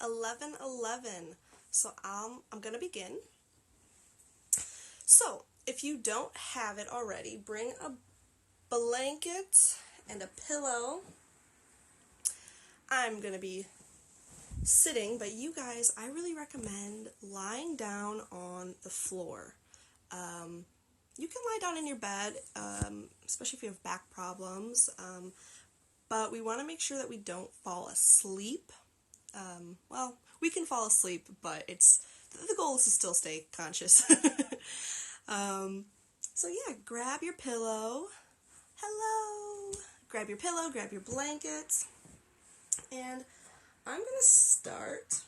11:11, so I'm gonna begin. So if you don't have it already, bring a blanket and a pillow. I'm gonna be sitting, but you guys, I really recommend lying down on the floor. You can lie down in your bed, especially if you have back problems, but we want to make sure that we don't fall asleep. Well, we can fall asleep, but the goal is to still stay conscious. So yeah, grab your pillow. Hello! Grab your pillow, grab your blankets, and I'm going to start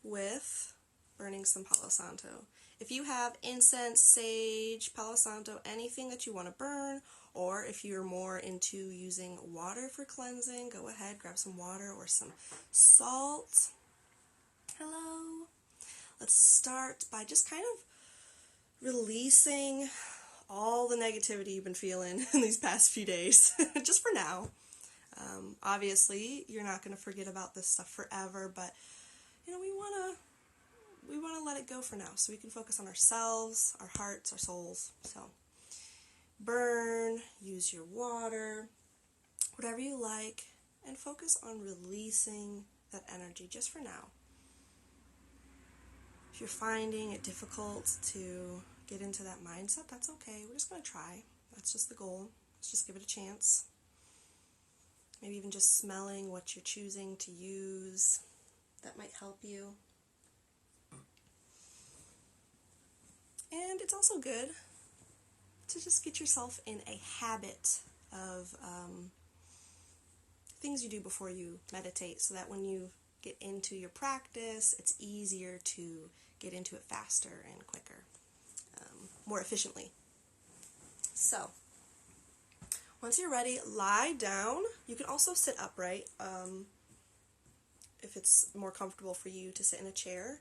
with burning some Palo Santo. If you have incense, sage, Palo Santo, anything that you want to burn, or if you're more into using water for cleansing, go ahead, grab some water or some salt. Hello. Let's start by just kind of releasing all the negativity you've been feeling in these past few days, just for now. Obviously, you're not going to forget about this stuff forever, but we want to let it go for now so we can focus on ourselves, our hearts, our souls. So burn, use your water, whatever you like, and focus on releasing that energy just for now. If you're finding it difficult to get into that mindset, that's okay. We're just going to try. That's just the goal. Let's just give it a chance. Maybe even just smelling what you're choosing to use. That might help you. And it's also good to just get yourself in a habit of things you do before you meditate, so that when you get into your practice, it's easier to get into it faster and quicker, more efficiently. So, once you're ready, lie down. You can also sit upright if it's more comfortable for you to sit in a chair.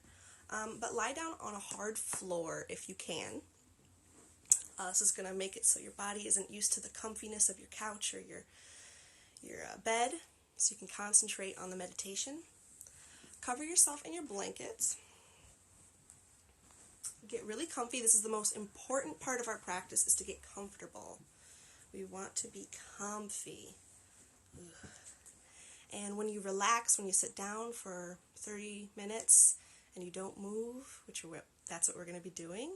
But lie down on a hard floor if you can. This is going to make it so your body isn't used to the comfiness of your couch or your bed, so you can concentrate on the meditation. Cover yourself in your blankets. Get really comfy. This is the most important part of our practice, is to get comfortable. We want to be comfy. Ugh. And when you relax, when you sit down for 30 minutes and you don't move, that's what we're going to be doing,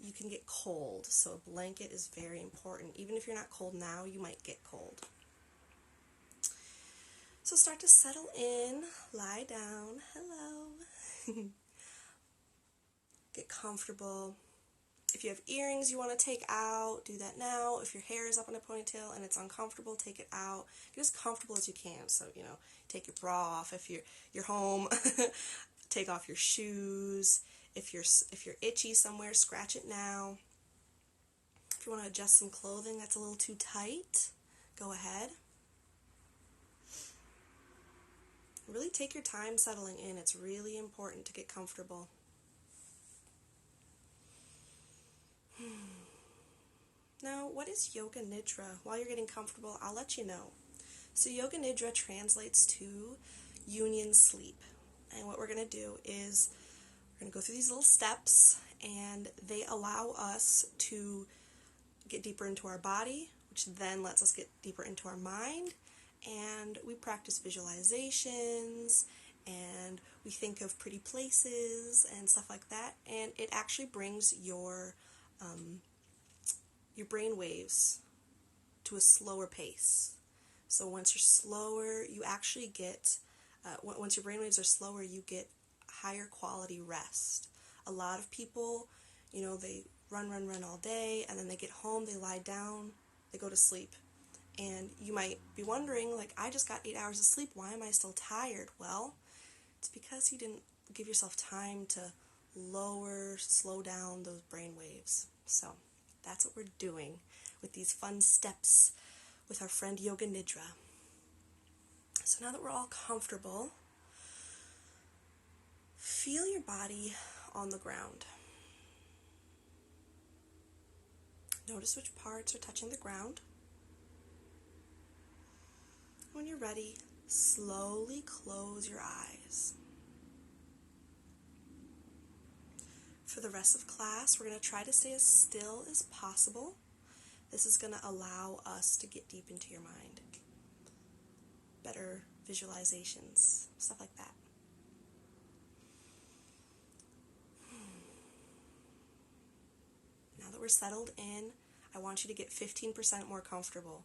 you can get cold. So a blanket is very important. Even if you're not cold now, you might get cold. So start to settle in, lie down, hello. Get comfortable. If you have earrings you want to take out, do that now. If your hair is up in a ponytail and it's uncomfortable, take it out. Get as comfortable as you can. So, take your bra off if you're home. Take off your shoes. If you're itchy somewhere, scratch it now. If you want to adjust some clothing that's a little too tight, go ahead. Really take your time settling in. It's really important to get comfortable. Now, what is Yoga Nidra? While you're getting comfortable, I'll let you know. So Yoga Nidra translates to union sleep. And what we're going to do is we're going to go through these little steps, and they allow us to get deeper into our body, which then lets us get deeper into our mind. And we practice visualizations, and we think of pretty places and stuff like that. And it actually brings your brain waves to a slower pace. So once you're slower, you actually get, once your brain waves are slower, you get higher quality rest. A lot of people, they run all day, and then they get home, they lie down, they go to sleep. And you might be wondering, I just got 8 hours of sleep, why am I still tired? Well, it's because you didn't give yourself time to slow down those brain waves. So that's what we're doing with these fun steps with our friend Yoga Nidra. So now that we're all comfortable, feel your body on the ground. Notice which parts are touching the ground. When you're ready, slowly close your eyes. For the rest of class, we're going to try to stay as still as possible. This is going to allow us to get deep into your mind. Better visualizations, stuff like that. Now that we're settled in, I want you to get 15% more comfortable.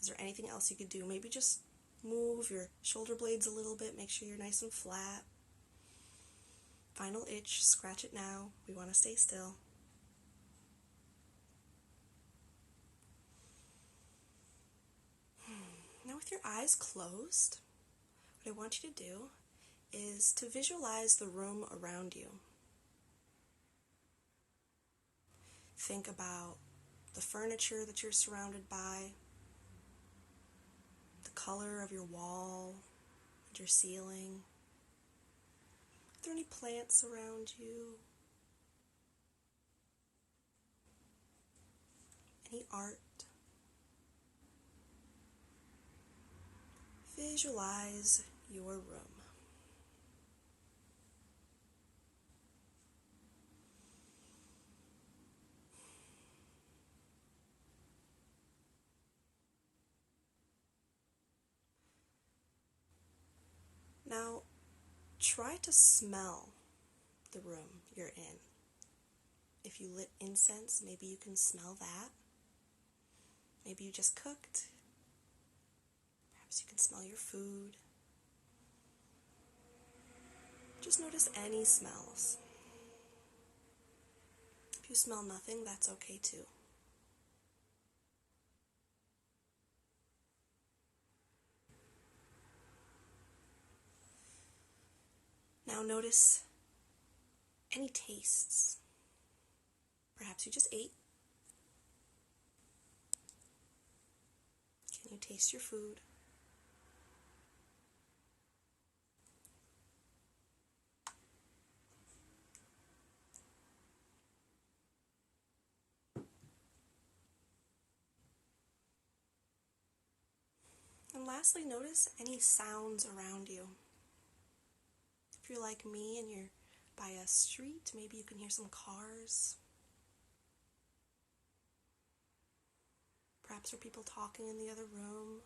Is there anything else you could do? Maybe just move your shoulder blades a little bit, make sure you're nice and flat. Final itch, scratch it now. We want to stay still. Now with your eyes closed, what I want you to do is to visualize the room around you. Think about the furniture that you're surrounded by, the color of your wall and your ceiling. Are there any plants around you? Any art? Visualize your room. Now, try to smell the room you're in. If you lit incense, maybe you can smell that. Maybe you just cooked. Perhaps you can smell your food. Just notice any smells. If you smell nothing, that's okay too. Now notice any tastes. Perhaps you just ate. Can you taste your food? And lastly, notice any sounds around you. If you're like me and you're by a street, maybe you can hear some cars. Perhaps there are people talking in the other room.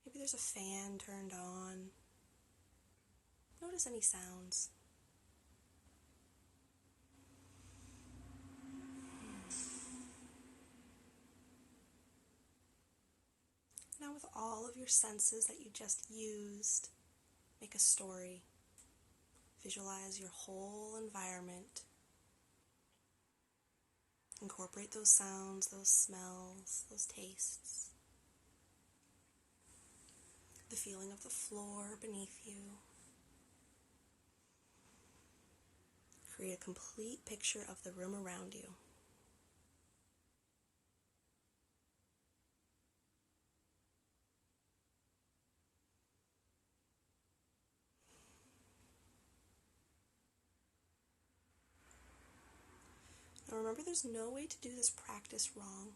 Maybe there's a fan turned on. Notice any sounds. Now with all of your senses that you just used, make a story. Visualize your whole environment. Incorporate those sounds, those smells, those tastes. The feeling of the floor beneath you. Create a complete picture of the room around you. Now remember, there's no way to do this practice wrong.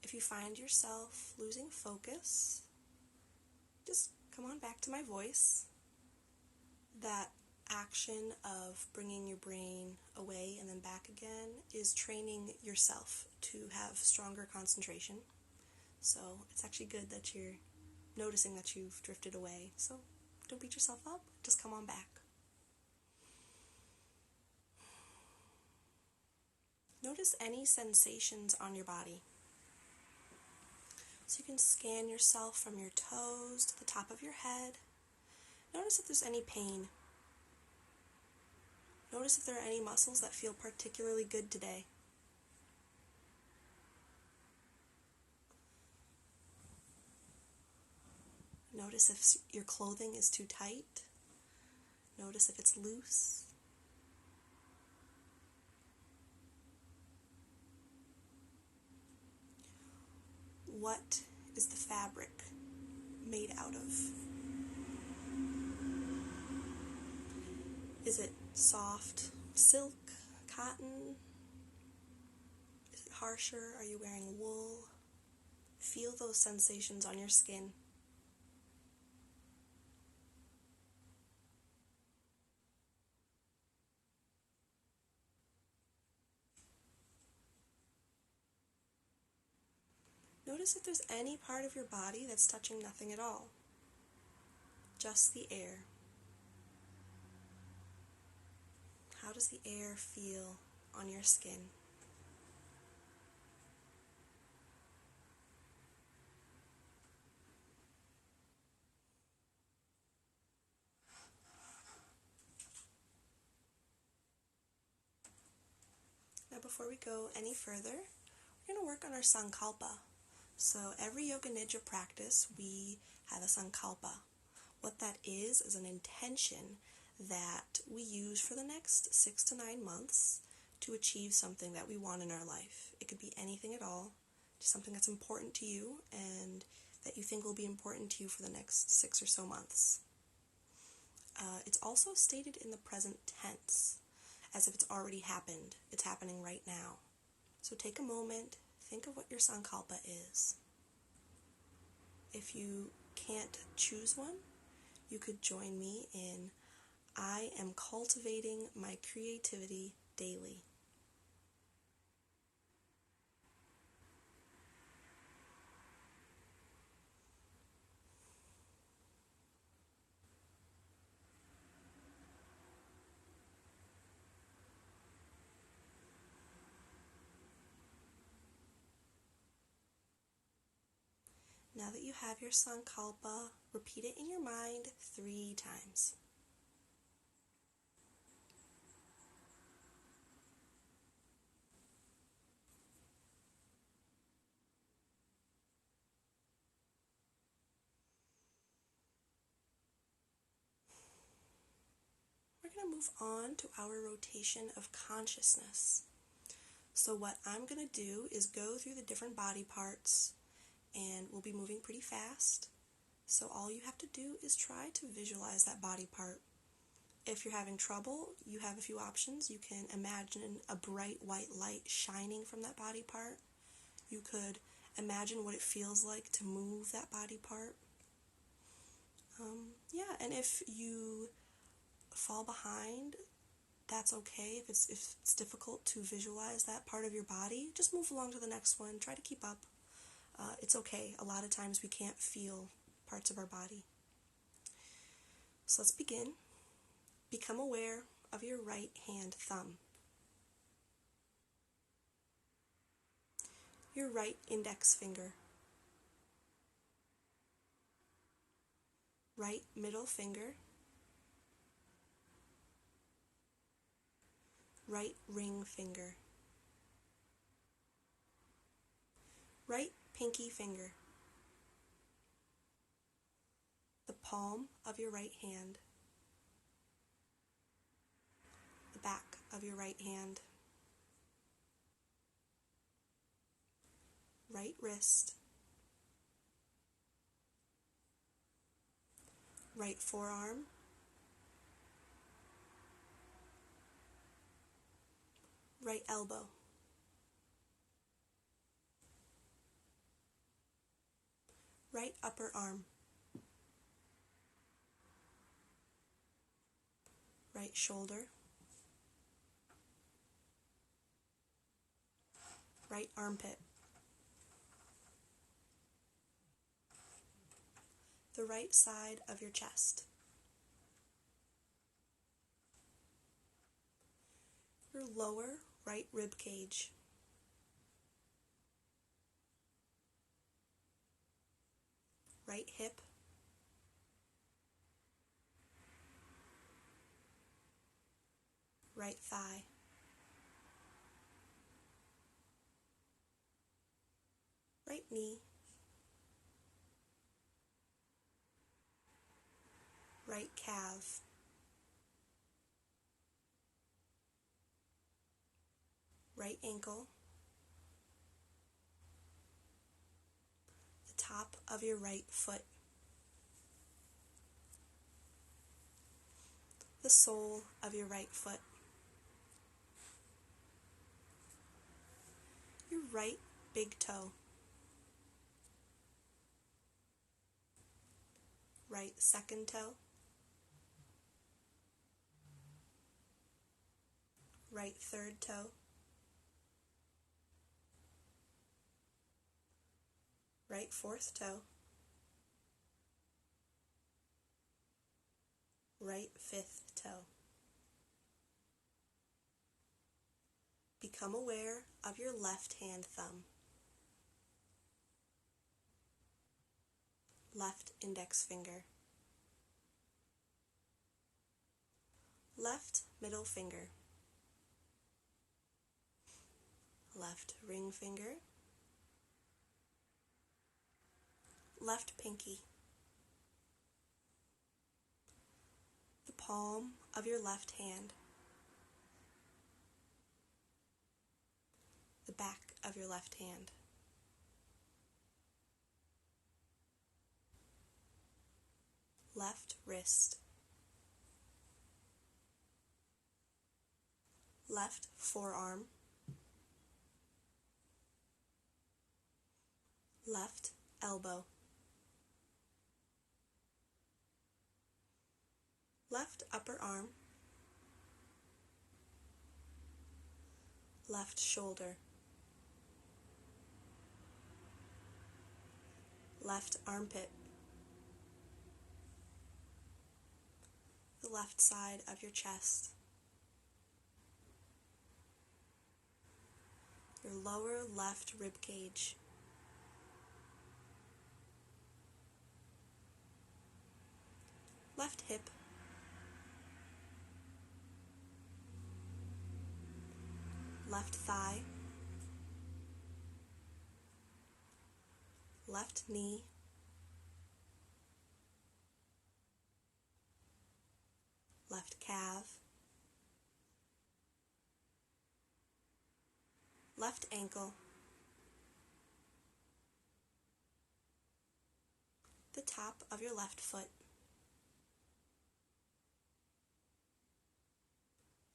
If you find yourself losing focus, just come on back to my voice. That action of bringing your brain away and then back again is training yourself to have stronger concentration. So it's actually good that you're noticing that you've drifted away. So don't beat yourself up, just come on back. Notice any sensations on your body. So you can scan yourself from your toes to the top of your head. Notice if there's any pain. Notice if there are any muscles that feel particularly good today. Notice if your clothing is too tight. Notice if it's loose. What is the fabric made out of? Is it soft silk, cotton? Is it harsher? Are you wearing wool, Feel those sensations on your skin. Notice if there's any part of your body that's touching nothing at all. Just the air. How does the air feel on your skin? Now before we go any further, we're going to work on our sankalpa. So every Yoga Nidra practice, we have a sankalpa. What that is an intention that we use for the next 6 to 9 months to achieve something that we want in our life. It could be anything at all, just something that's important to you and that you think will be important to you for the next 6 or so months. It's also stated in the present tense, as if it's already happened. It's happening right now. So take a moment, think of what your sankalpa is. If you can't choose one, you could join me in I am cultivating my creativity daily. Now that you have your sankalpa, repeat it in your mind 3 times. We're going to move on to our rotation of consciousness. So what I'm going to do is go through the different body parts, and we'll be moving pretty fast. So all you have to do is try to visualize that body part. If you're having trouble, you have a few options. You can imagine a bright white light shining from that body part. You could imagine what it feels like to move that body part. And if you fall behind, that's okay. If it's difficult to visualize that part of your body, just move along to the next one. Try to keep up. It's okay. A lot of times we can't feel parts of our body. So let's begin. Become aware of your right hand thumb, your right index finger, right middle finger, right ring finger, right pinky finger, the palm of your right hand, the back of your right hand, right wrist, right forearm, right elbow, right upper arm, right shoulder, right armpit, the right side of your chest, your lower right rib cage, right hip, right thigh, right knee, right calf, right ankle, the top of your right foot, the sole of your right foot, your right big toe, right second toe, right third toe, right fourth toe, right fifth toe. Become aware of your left hand thumb, left index finger, left middle finger, left ring finger, left pinky, the palm of your left hand, the back of your left hand, left wrist, left forearm, left elbow, left upper arm, left shoulder, left armpit, the left side of your chest, your lower left rib cage, left hip, left thigh, left knee, left calf, left ankle, the top of your left foot,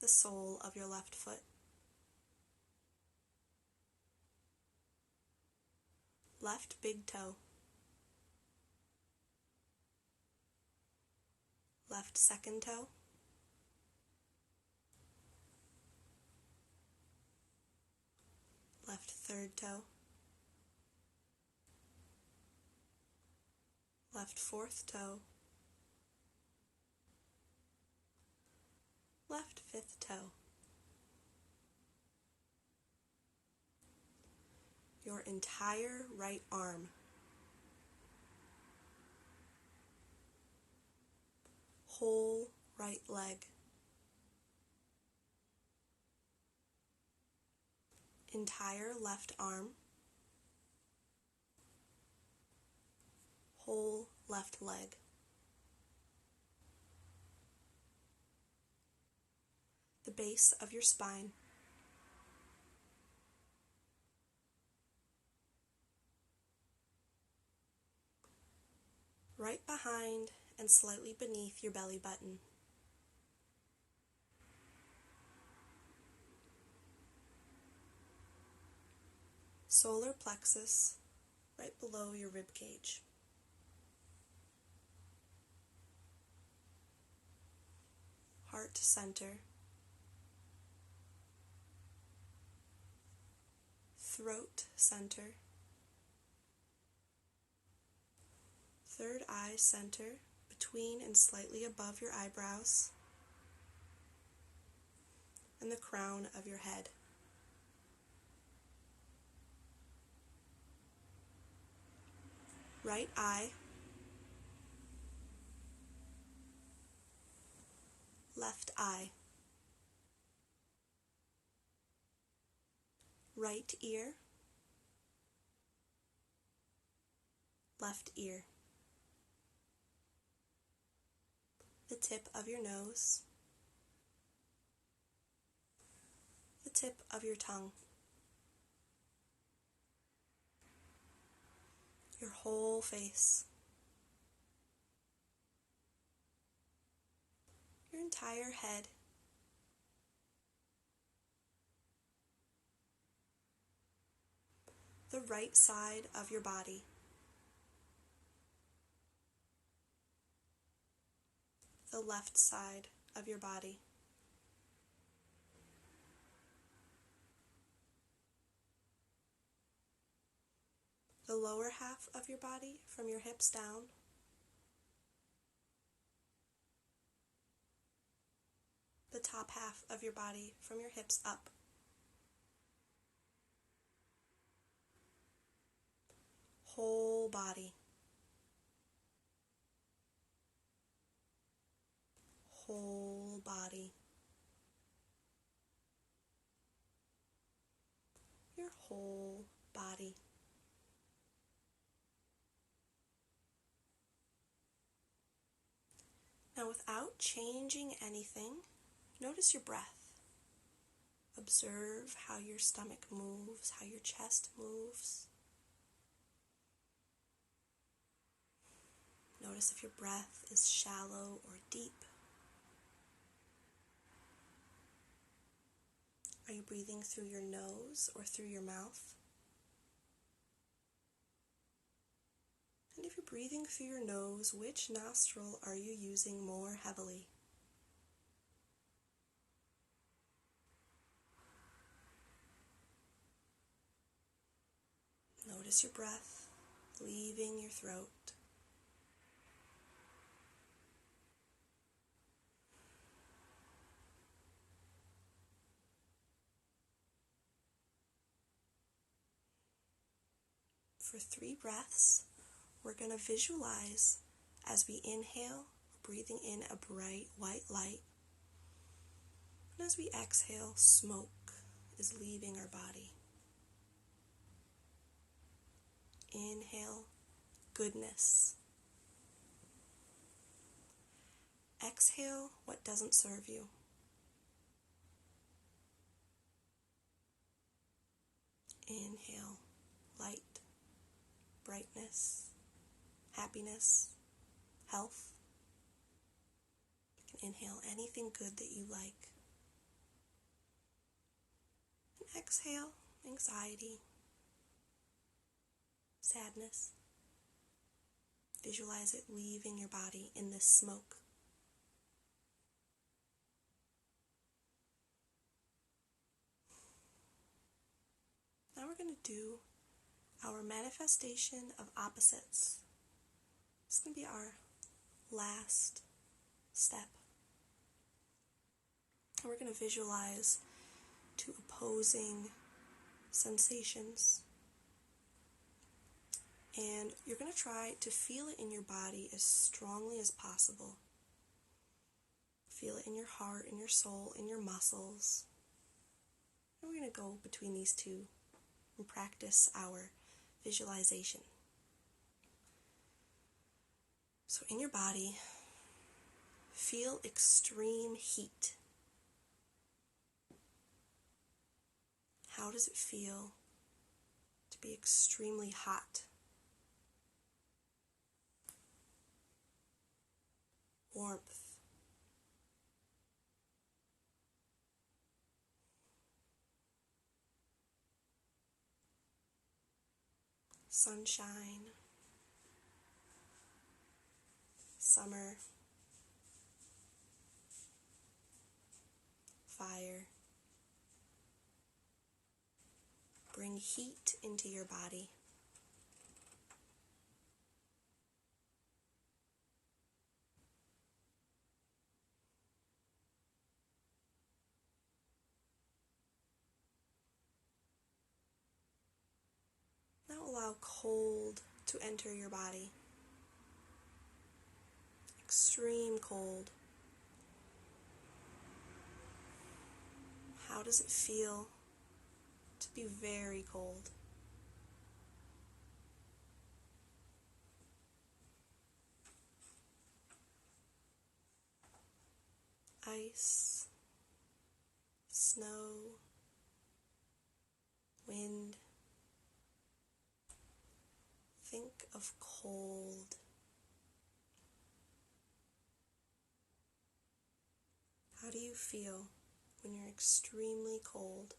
the sole of your left foot, left big toe, left second toe, left third toe, left fourth toe, left fifth toe. Your entire right arm, whole right leg, entire left arm, whole left leg, the base of your spine, right behind and slightly beneath your belly button, solar plexus right below your rib cage, heart center, throat center, third eye center between and slightly above your eyebrows, and the crown of your head. Right eye, left eye, right ear, left ear, the tip of your nose, the tip of your tongue, your whole face, your entire head, the right side of your body, the left side of your body. The lower half of your body from your hips down. The top half of your body from your hips up. Whole body. Whole body. Your whole body. Now, without changing anything, notice your breath. Observe how your stomach moves, how your chest moves. Notice if your breath is shallow or deep. Are you breathing through your nose or through your mouth? And if you're breathing through your nose, which nostril are you using more heavily? Notice your breath leaving your throat. For 3 breaths, we're going to visualize as we inhale, breathing in a bright white light. And as we exhale, smoke is leaving our body. Inhale, goodness. Exhale what doesn't serve you. Inhale, light, brightness, happiness, health. You can inhale anything good that you like. And exhale, anxiety, sadness. Visualize it leaving your body in this smoke. Now we're going to do our manifestation of opposites. This is going to be our last step. And we're going to visualize 2 opposing sensations. And you're going to try to feel it in your body as strongly as possible. Feel it in your heart, in your soul, in your muscles. And we're going to go between these 2 and practice our visualization. So in your body, feel extreme heat. How does it feel to be extremely hot? Warmth. Sunshine. Summer. Fire. Bring heat into your body. Now allow cold to enter your body. Extreme cold. How does it feel to be very cold? Ice, snow, wind. Think of cold. How do you feel when you're extremely cold?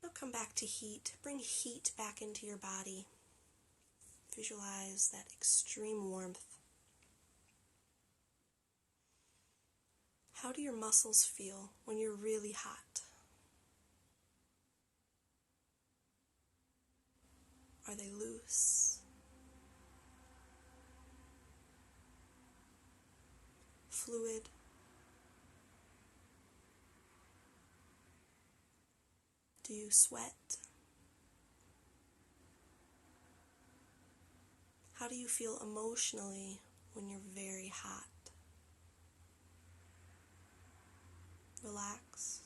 Now come back to heat. Bring heat back into your body. Visualize that extreme warmth. How do your muscles feel when you're really hot? Are they loose? Fluid? Do you sweat? How do you feel emotionally when you're very hot? Relaxed?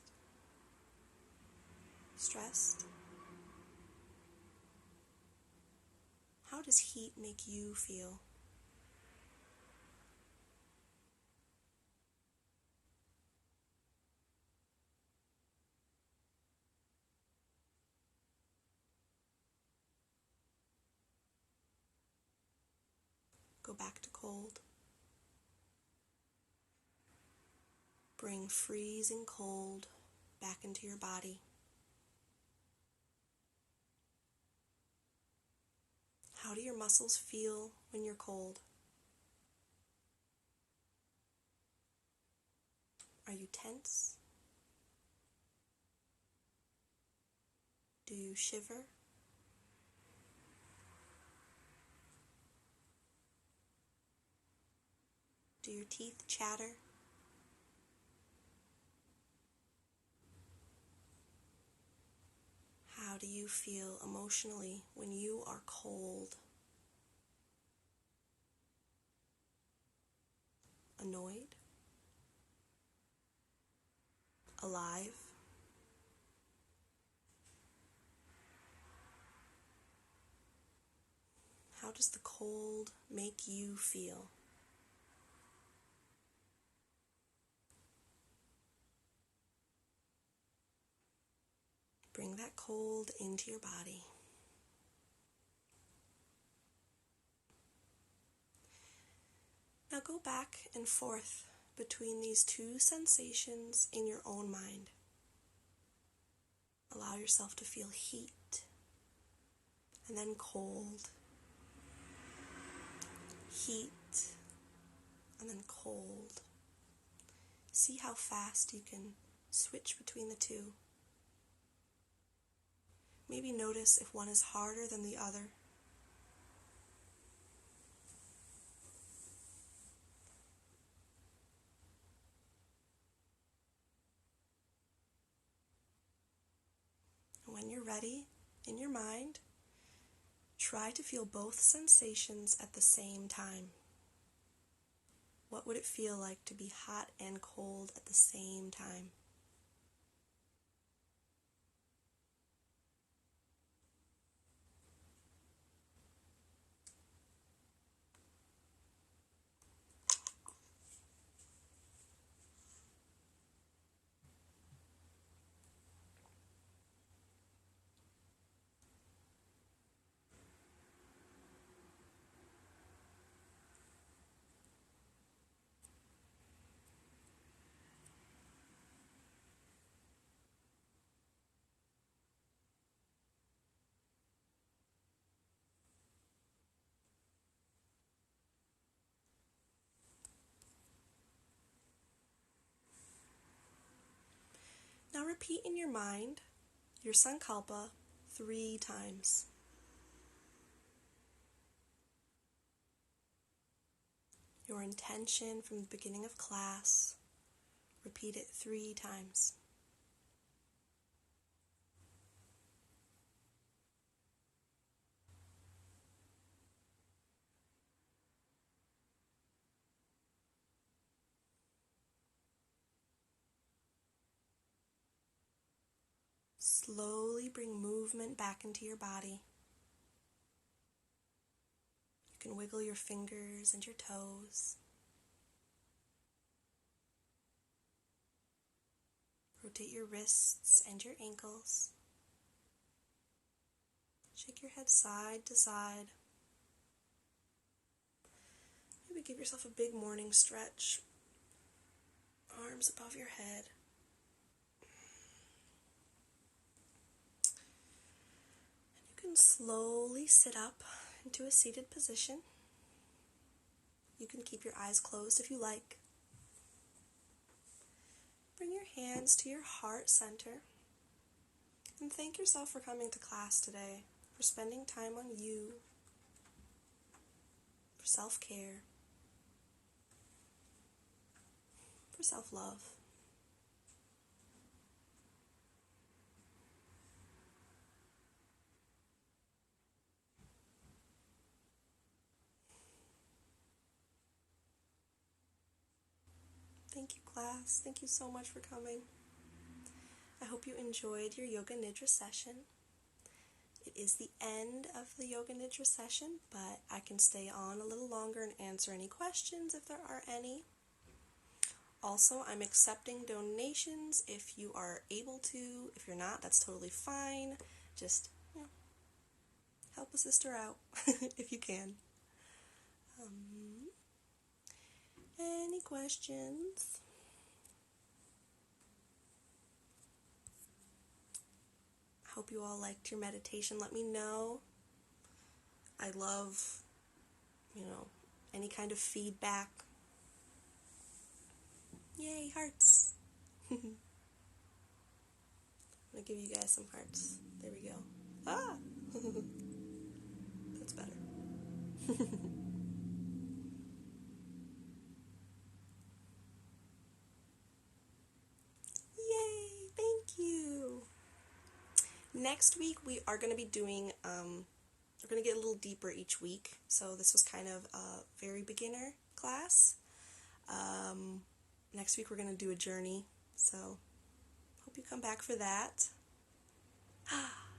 Stressed? How does heat make you feel? Go back to cold. Bring freezing cold back into your body. How do your muscles feel when you're cold? Are you tense? Do you shiver? Do your teeth chatter? How do you feel emotionally when you are cold? Annoyed? Alive? How does the cold make you feel? Bring that cold into your body. Now go back and forth between these two sensations in your own mind. Allow yourself to feel heat and then cold. Heat and then cold. See how fast you can switch between the two. Maybe notice if one is harder than the other. And when you're ready, in your mind, try to feel both sensations at the same time. What would it feel like to be hot and cold at the same time? Now repeat in your mind your sankalpa 3 times. Your intention from the beginning of class, repeat it 3 times. Slowly bring movement back into your body. You can wiggle your fingers and your toes. Rotate your wrists and your ankles. Shake your head side to side. Maybe give yourself a big morning stretch. Arms above your head. slowly sit up into a seated position. You can keep your eyes closed if you like. Bring your hands to your heart center and thank yourself for coming to class today, for spending time on you, for self-care, for self-love. Thank you, class. Thank you so much for coming. I hope you enjoyed your Yoga Nidra session. It is the end of the Yoga Nidra session, but I can stay on a little longer and answer any questions if there are any. Also, I'm accepting donations if you are able to. If you're not, that's totally fine. Just, help a sister out if you can. Any questions? I hope you all liked your meditation. Let me know. I love, any kind of feedback. Yay, hearts. I'm going to give you guys some hearts. There we go. Ah! That's better. Yay! Thank you! Next week we are going to be doing, we're going to get a little deeper each week. So this was kind of a very beginner class. Next week we're going to do a journey. So hope you come back for that.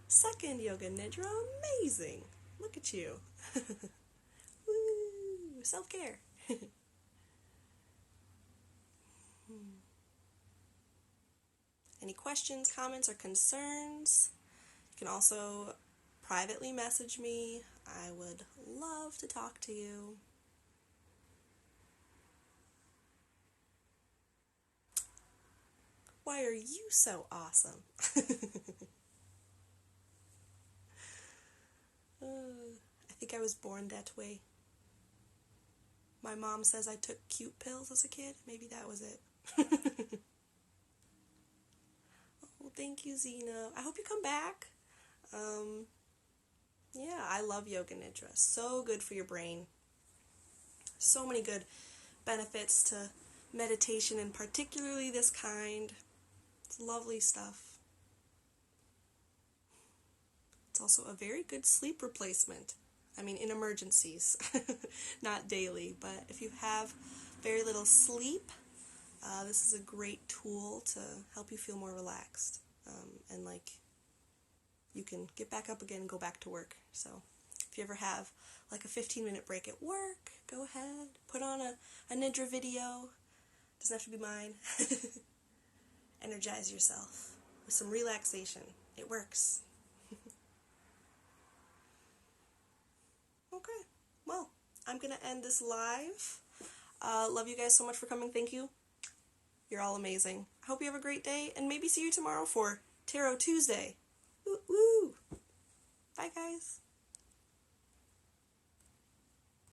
Second Yoga Nidra, amazing! Look at you. Woo! Self-care. Any questions, comments, or concerns? You can also privately message me. I would love to talk to you. Why are you so awesome? I think I was born that way. My mom says I took cute pills as a kid. Maybe that was it. Oh, thank you, Zena. I hope you come back. Yeah, I love Yoga Nidra. So good for your brain. So many good benefits to meditation, and particularly this kind. It's lovely stuff. It's also a very good sleep replacement. I mean, in emergencies, not daily, but if you have very little sleep, this is a great tool to help you feel more relaxed, and you can get back up again and go back to work. So if you ever have a 15-minute break at work, go ahead, put on a Nidra video. Doesn't have to be mine. Energize yourself with some relaxation. It works. Okay, well, I'm going to end this live. Love you guys so much for coming. Thank you. You're all amazing. I hope you have a great day, and maybe see you tomorrow for Tarot Tuesday. Woo woo! Bye, guys.